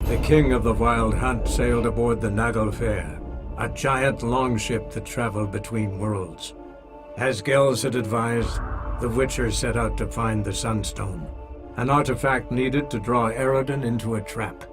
The king of the Wild Hunt sailed aboard the Naglfare, a giant longship that traveled between worlds. As Gels had advised, the Witcher set out to find the Sunstone, an artifact needed to draw Eredin into a trap.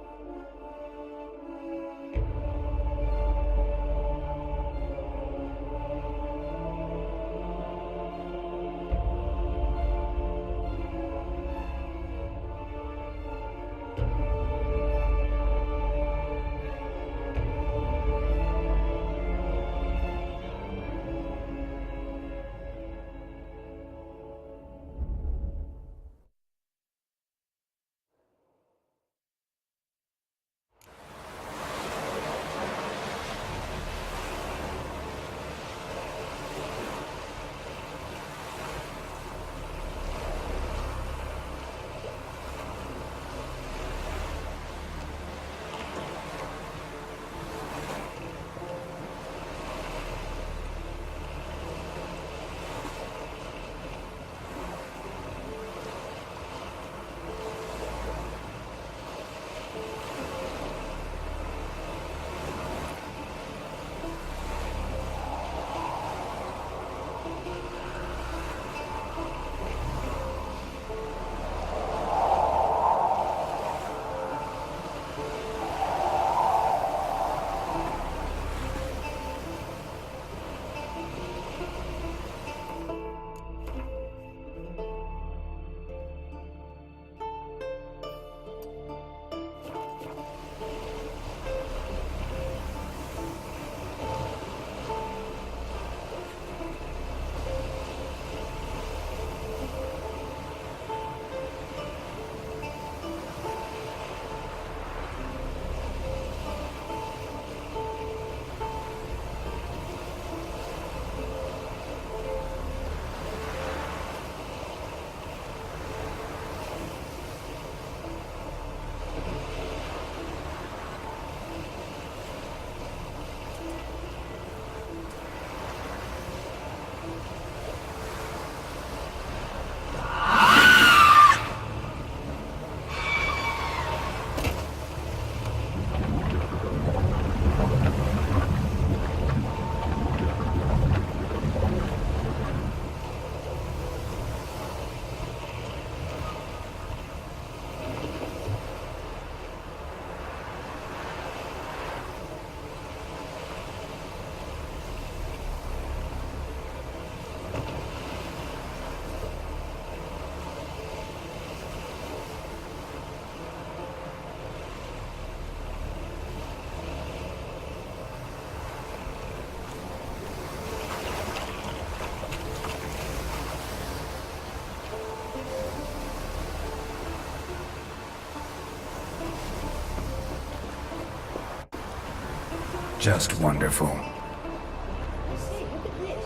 Just wonderful. Say, look at this.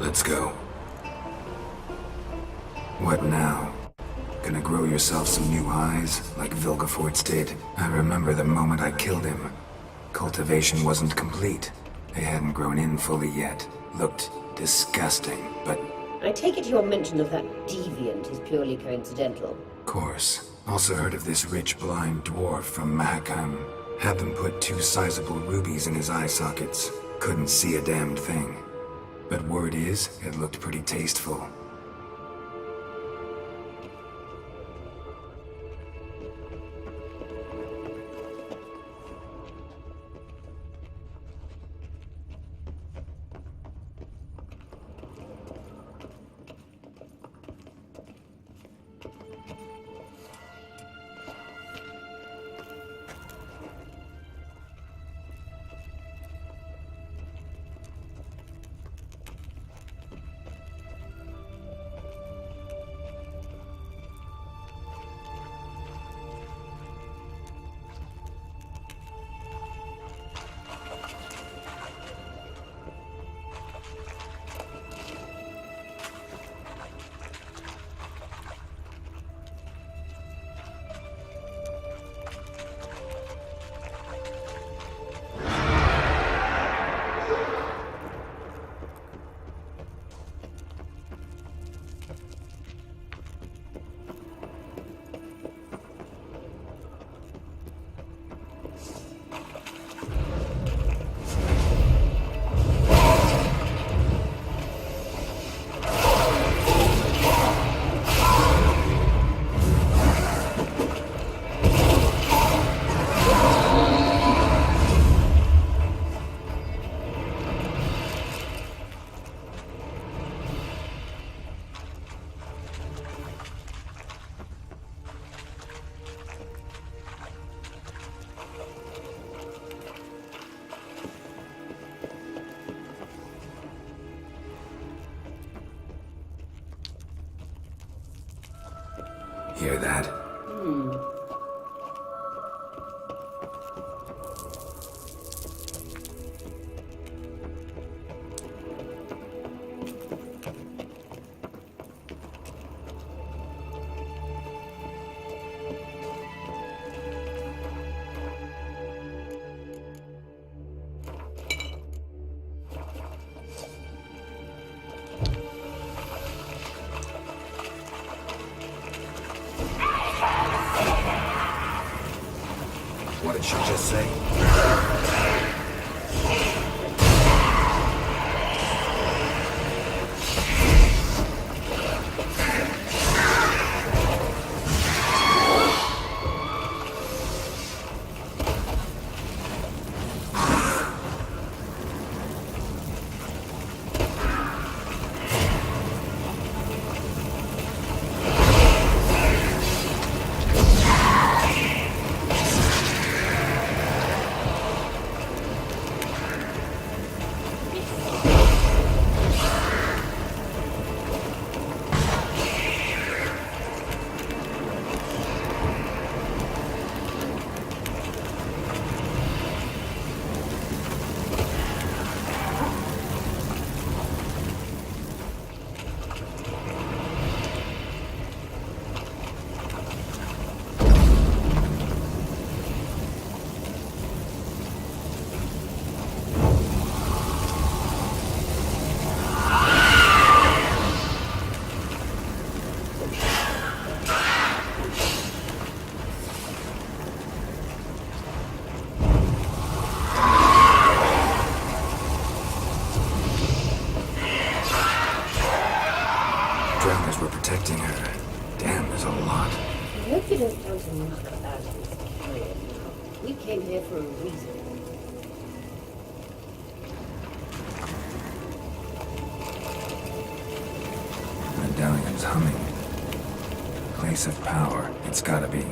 Let's go. What now? Gonna grow yourself some new eyes, like Vilgefortz did? I remember the moment I killed him. Cultivation wasn't complete. They hadn't grown in fully yet. Looked disgusting, but... I take it your mention of that deviant is purely coincidental. Course. Also heard of this rich blind dwarf from Mahakam. Had them put 2 sizable rubies in his eye sockets. Couldn't see a damned thing. But word is, it looked pretty tasteful. Hear that? What did she just say? Drowners were protecting her. Damn, there's a lot. I hope you don't want to muck about in this area now. We came here for a reason. Medallion's humming. Place of power. It's gotta be.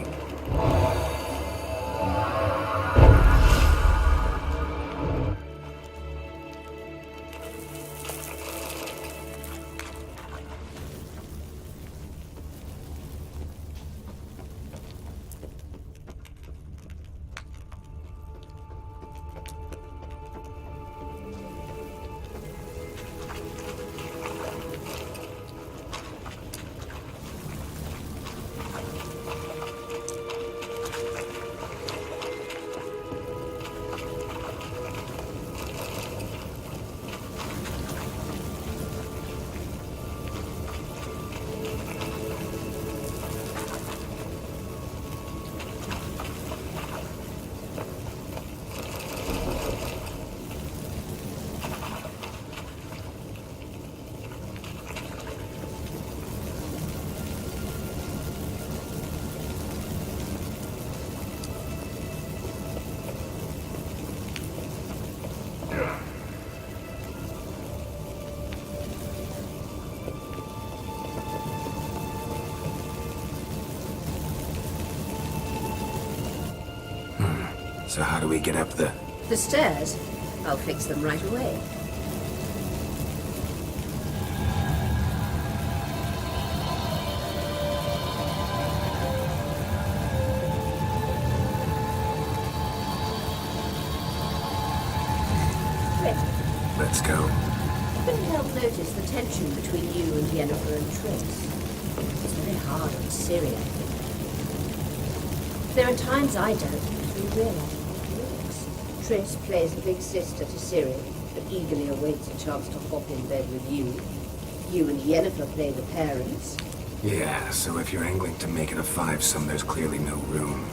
So how do we get up the... The stairs? I'll fix them right away. Let's go. I couldn't help notice the tension between you and Yennefer and Triss. It's very hard on Syria. There are times I don't actually realize what it is. Triss plays a big sister to Ciri, but eagerly awaits a chance to hop in bed with you. You and Yennefer play the parents. Yeah, so if you're angling to make it a five-some, there's clearly no room.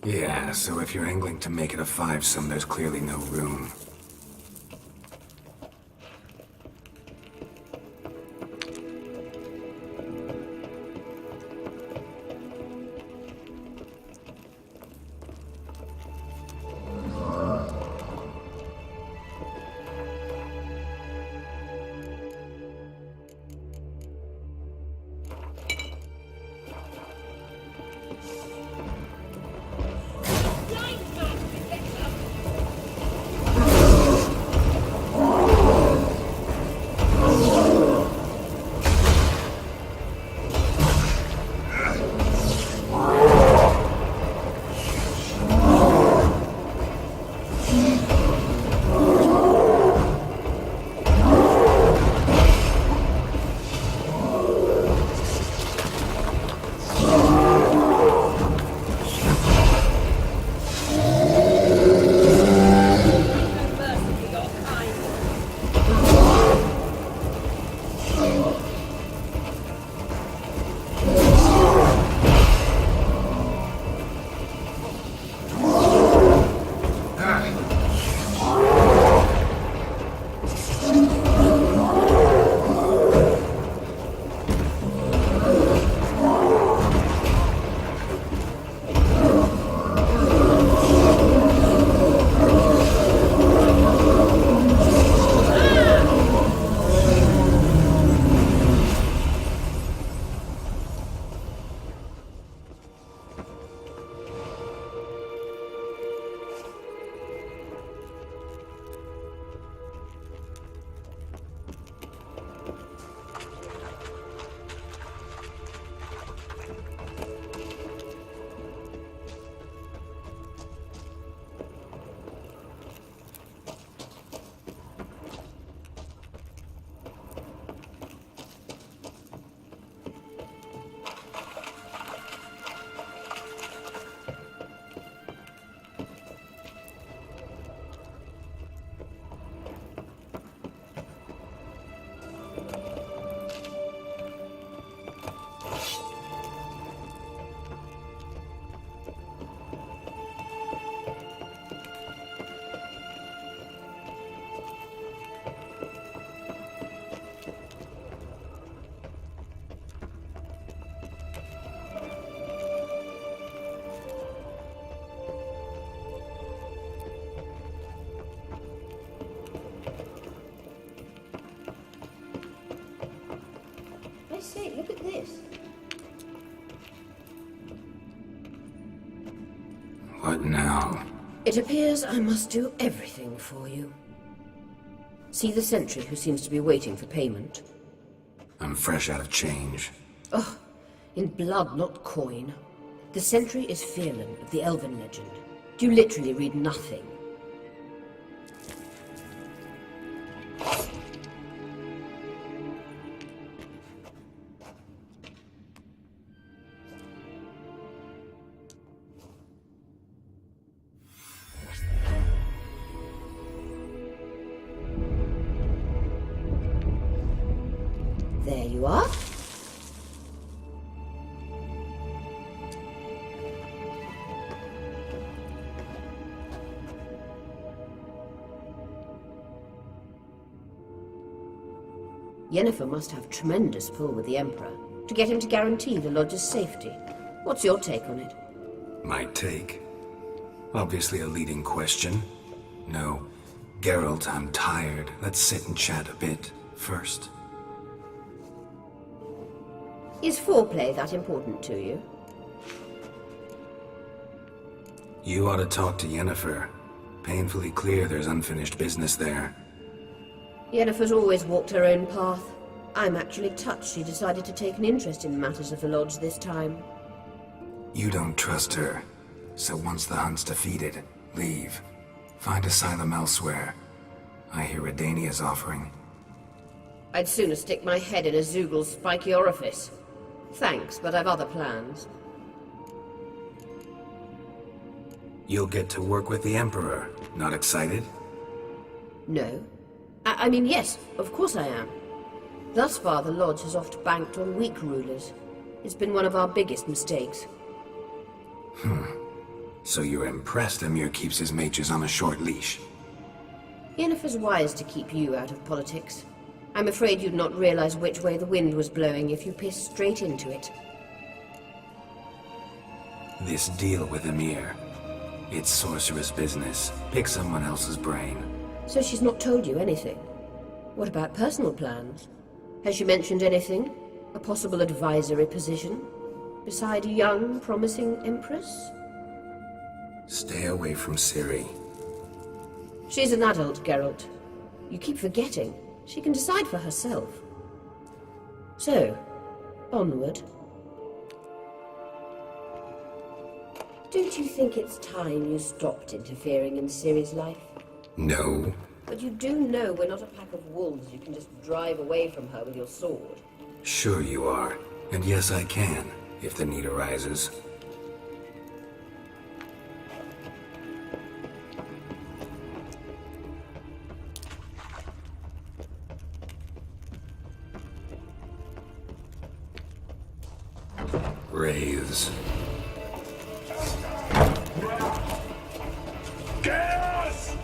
Yeah, so if you're angling to make it a five-some, there's clearly no room. Say, look at this. What now? It appears I must do everything for you. See the sentry who seems to be waiting for payment? I'm fresh out of change. Oh, in blood, not coin. The sentry is Philippa of the Elven legend. You literally read nothing. There you are. Yennefer must have tremendous pull with the Emperor to get him to guarantee the Lodge's safety. What's your take on it? My take? Obviously a leading question. No. Geralt, I'm tired. Let's sit and chat a bit first. Is foreplay that important to you? You ought to talk to Yennefer. Painfully clear there's unfinished business there. Yennefer's always walked her own path. I'm actually touched she decided to take an interest in matters of the Lodge this time. You don't trust her. So once the hunt's defeated, leave. Find asylum elsewhere. I hear Redania's offering. I'd sooner stick my head in a Zoogl's spiky orifice. Thanks, but I've other plans. You'll get to work with the Emperor. Not excited? No. I mean, yes, of course I am. Thus far, the Lodge has oft banked on weak rulers. It's been one of our biggest mistakes. So you're impressed Amir keeps his mages on a short leash? Yennefer's wise to keep you out of politics. I'm afraid you'd not realize which way the wind was blowing if you pissed straight into it. This deal with Amir, it's sorceress business. Pick someone else's brain. So she's not told you anything? What about personal plans? Has she mentioned anything? A possible advisory position? Beside a young, promising empress? Stay away from Ciri. She's an adult, Geralt. You keep forgetting. She can decide for herself. So, onward. Don't you think it's time you stopped interfering in Ciri's life? No. But you do know we're not a pack of wolves you can just drive away from her with your sword. Sure you are. And yes, I can, if the need arises. Wraiths. Gas!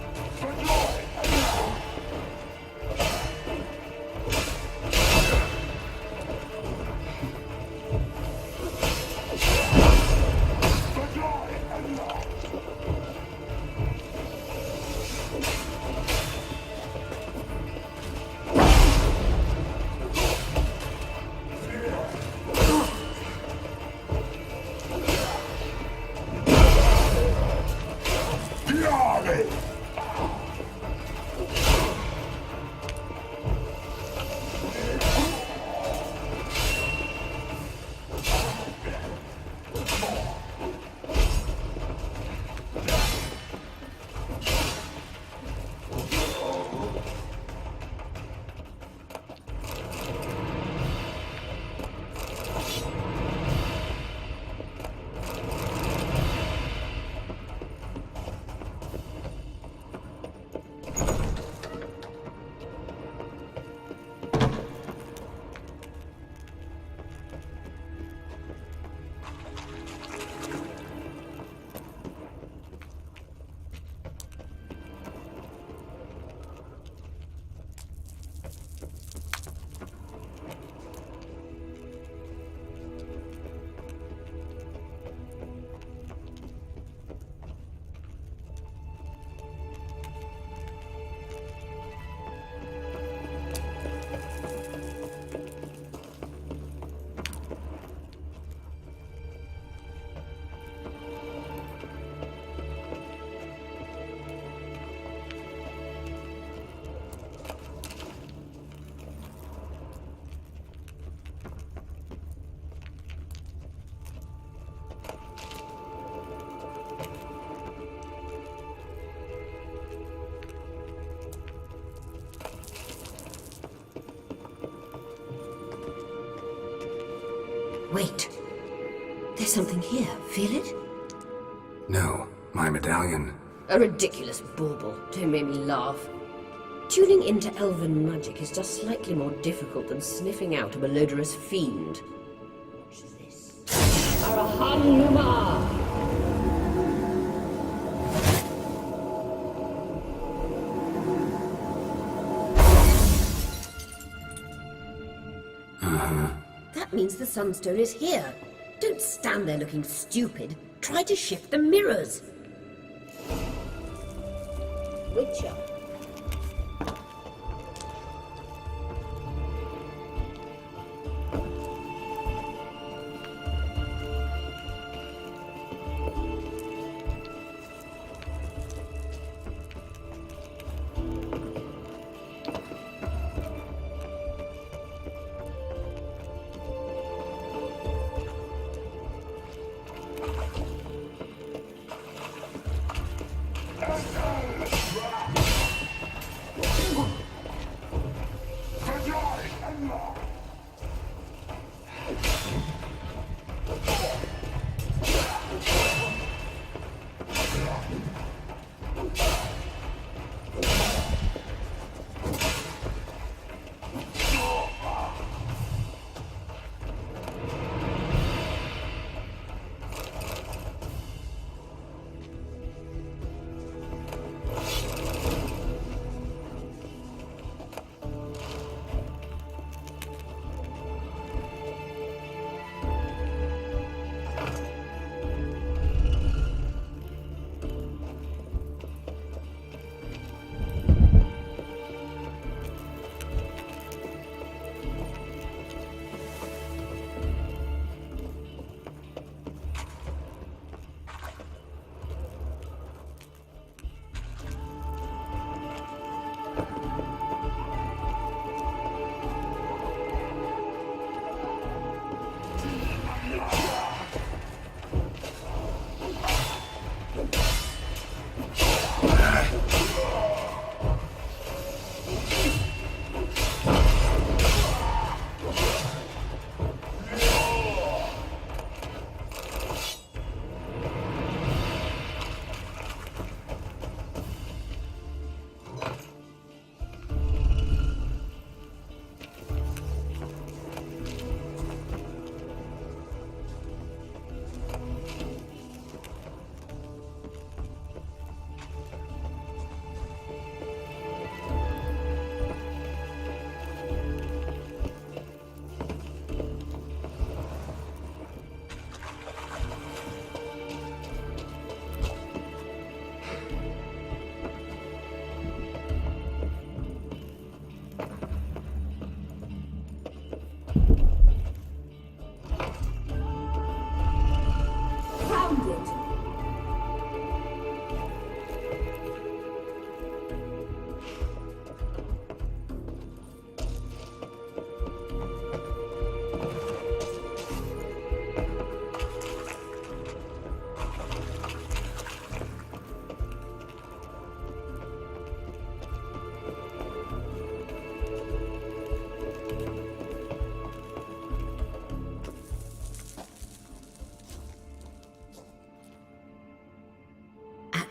Wait. There's something here. Feel it? No, my medallion. A ridiculous bauble. Don't make me laugh. Tuning into elven magic is just slightly more difficult than sniffing out a malodorous fiend. What is this? Arahanuma! That means the Sunstone is here. Don't stand there looking stupid. Try to shift the mirrors. Witcher.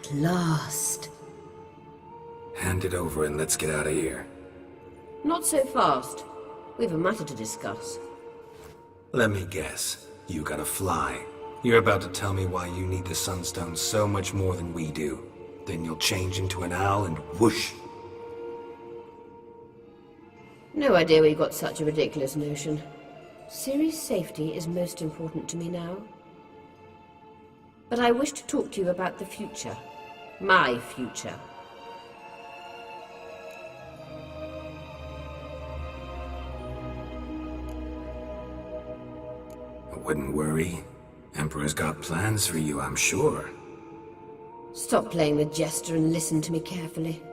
At last. Hand it over and let's get out of here. Not so fast. We've a matter to discuss. Let me guess. You gotta fly. You're about to tell me why you need the Sunstone so much more than we do. Then you'll change into an owl and whoosh. No idea where you got such a ridiculous notion. Ciri's safety is most important to me now. But I wish to talk to you about the future. My future. I wouldn't worry. Emperor's got plans for you, I'm sure. Stop playing the jester and listen to me carefully.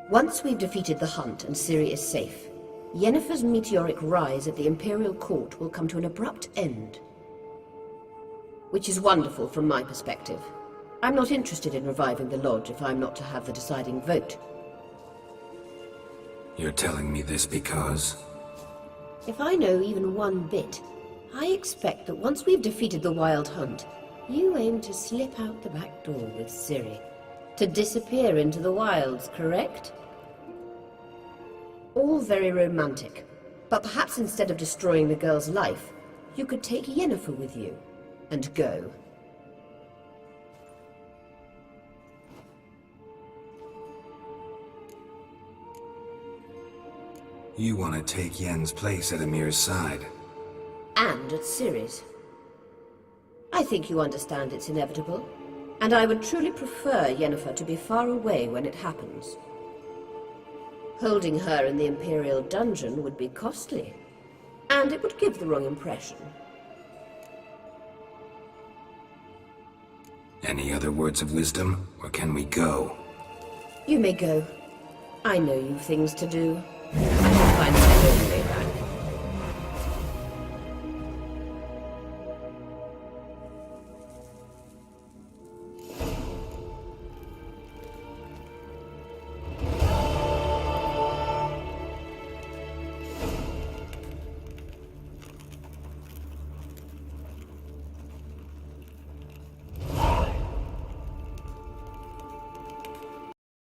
Once we've defeated the hunt and Ciri is safe, Yennefer's meteoric rise at the Imperial Court will come to an abrupt end. Which is wonderful from my perspective. I'm not interested in reviving the Lodge if I'm not to have the deciding vote. You're telling me this because... If I know even one bit, I expect that once we've defeated the Wild Hunt, you aim to slip out the back door with Ciri. To disappear into the wilds, correct? All very romantic. But perhaps instead of destroying the girl's life, you could take Yennefer with you. And go. You want to take Yen's place at Emir's side. And at Ciri's. I think you understand it's inevitable, and I would truly prefer Yennefer to be far away when it happens. Holding her in the Imperial dungeon would be costly, and it would give the wrong impression. Any other words of wisdom, or can we go? You may go. I know you've things to do.